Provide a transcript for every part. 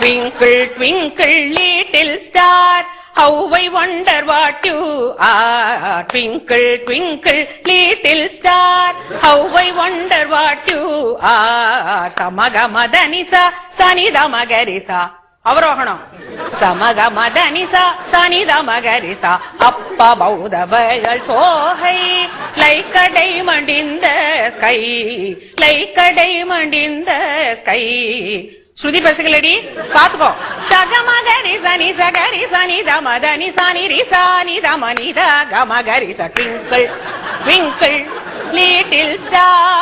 Twinkle, twinkle, little star, how I wonder what you are. Twinkle, twinkle, little star, how I wonder what you are. Samagamadhanisa, sanidamagarisa. அவரோகணம். சமகமதனிசா சனிதமகரிசா அப்ப பௌதவர்கள் சோகை like a diamond in the sky, like a diamond in the sky. ஸ்ருதி பசங்களடி பாத்துக்கோ. சகமகரி சனி சகரி சனி தமதனி சனி ரிசானி தமனித கமகரி ச. Twinkle twinkle little star.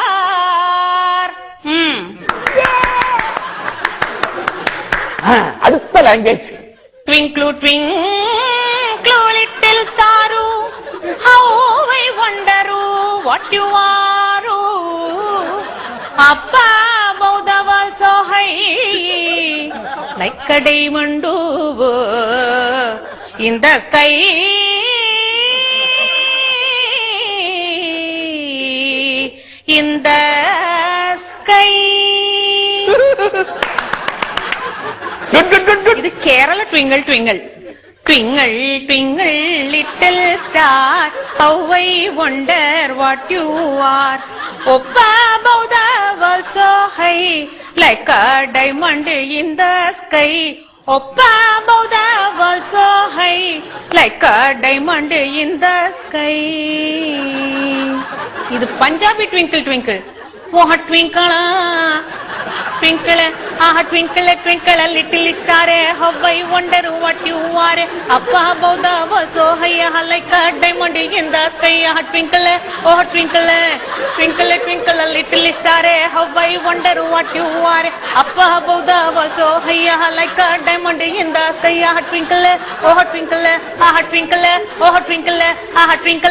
அடுத்த language. Twinkle, twinkle, little star, how I wonder what you are. Up above the world so high, like a diamond in the sky. In the sky. இது Kerala twinkle twinkle. Twinkle, twinkle, little star, how I wonder what you are. Up above the world so high, like a diamond in the sky. Up above the world so high, like a diamond in the sky. இது Punjabi twinkle twinkle. ஓஹ ட்விங்கிளா twinkle, twinkle, twinkle, little star, how I wonder what you are. Up above the world so high, like a diamond in the sky. Twinkle, oh twinkle, twinkle, twinkle, little star, how I wonder what you are. Up above the world so high, like a diamond in the sky. Twinkle, oh twinkle, twinkle, oh twinkle, twinkle.